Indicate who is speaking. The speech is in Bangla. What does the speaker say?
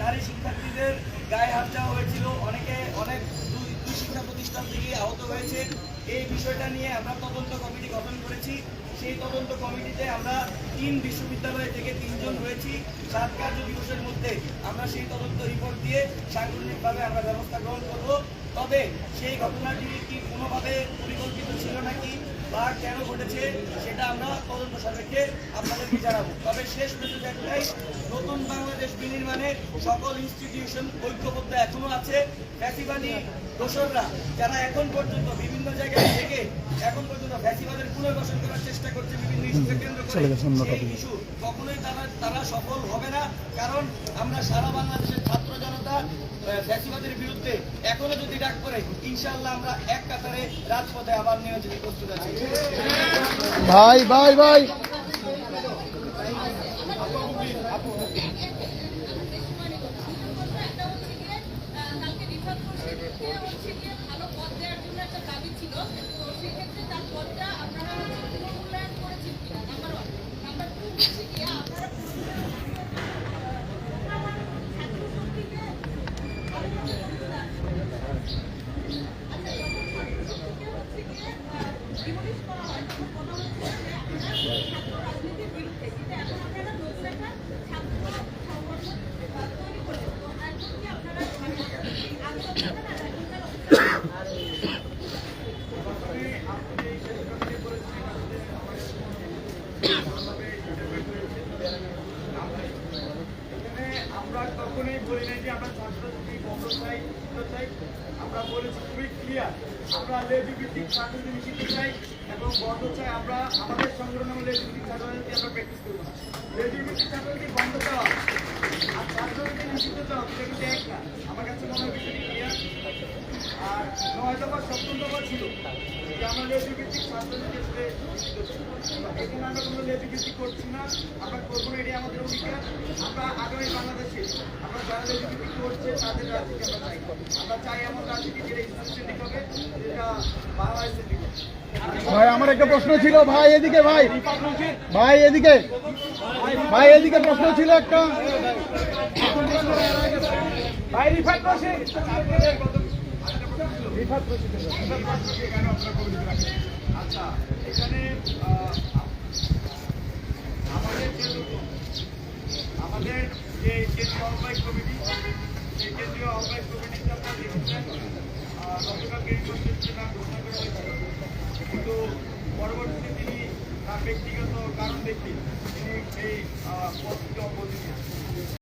Speaker 1: নারী শিক্ষার্থীদের গায়ে হাত দেওয়া হয়েছিল, অনেক দুই শিক্ষা প্রতিষ্ঠান থেকে আহত হয়েছে। এই বিষয়টা নিয়ে আমরা তদন্ত কমিটি গঠন করেছি। সেই তদন্ত কমিটিতে আমরা 3 বিশ্ববিদ্যালয় থেকে 3 জন রয়েছি। 7 কার্য দিবসের মধ্যে আমরা সেই তদন্ত রিপোর্ট দিয়ে সাংগঠনিকভাবে আমরা ব্যবস্থা গ্রহণ করব। তবে সেই ঘটনাটি কি কোনোভাবে পরিকল্পিত ছিল নাকি বা কেন ঘটেছে সেটা আমরা তদন্ত সাপেক্ষে আপনাদেরকে জানাবো। তবে শেষ মেসেজ একটাই, নতুন বাংলাদেশ বিনির্মাণে সকল ইনস্টিটিউশন ঐক্যবদ্ধ এখনো আছে। ফ্যাসিবাদী দোসররা যারা এখন পর্যন্ত বিভিন্ন জায়গায় থেকে এখন পর্যন্ত ফ্যাসিবাদের পুনর্বাসন করার চেষ্টা করছে বিভিন্ন ইস্যুকে কেন্দ্র করে, সেই ইস্যু কখনোই তারা সফল হবে না। কারণ আমরা সারা বাংলাদেশের ছাত্র জনতা ফ্যাসিবাদের বিরুদ্ধে এখনো যদি ডাক করে, ইনশাআল্লাহ আমরা এক কাতারে রাজপথে আবার নিয়ে যেতে প্রস্তুত আছি।
Speaker 2: ভাই ভাই ভাই
Speaker 3: আমরা কখনোই বলি নাই যে আমরা ছাত্রছাত্রী বন্ধ চাই, আমরা বলেছি খুবই ক্লিয়ার, আমরা লেজু ভিত্তিক ছাত্রছাত্রী নিষিদ্ধ চাই এবং বন্ধ চাই। আমরা আমাদের সংগঠন লেজু ভিত্তিক ছাত্রছাত্রী আমরা প্র্যাকটিস করবো না। লেজু ভিত্তিক ছাত্রছাত্রী বন্ধ চাওয়া আর ছাত্রছাত্রী নিষিদ্ধ চাওয়া সেটা কিন্তু এক না। আমার কাছে মনে হয় বিষয়টি ক্লিয়ার। আর 9 দফা 7 দফা ছিল যে আমরা লেজু ভিত্তিক ছাত্রছাত্রী এখানে আমরা কোনো লেজু ভিত্তিক করছি না, আমরা করবো না, এটাই আমাদের অধিকার। আমরা আগামী বাংলাদেশে আমরা যারা লেজু ভিত্তিক করছে তাদের রাজনীতি আমরা চাই এমন রাজনীতি যেটা ইনস্টিটিউশনিক হবে, যেটা বাংলাদেশের দিকে।
Speaker 2: ভাই আমার একটা প্রশ্ন ছিল, ভাই এদিকে, ভাই ভাই এদিকে, ভাই এদিকে প্রশ্ন ছিল একটা।
Speaker 3: ভাই রিফাত রশিদ, আচ্ছা এখানে আমাদের যে কেন্দ্রীয় আহ্বায়ক কমিটি, সেই কেন্দ্রীয় আহ্বায়ক কমিটিতে আপনারা দেখেছেন গতকাল কেন্দ্রীয় নাম ঘোষণা করা হয়েছিল, কিন্তু পরবর্তীতে তিনি তার ব্যক্তিগত কারণ দেখিয়ে তিনি এই পদটিতে অব্যাহতি নিয়েছেন।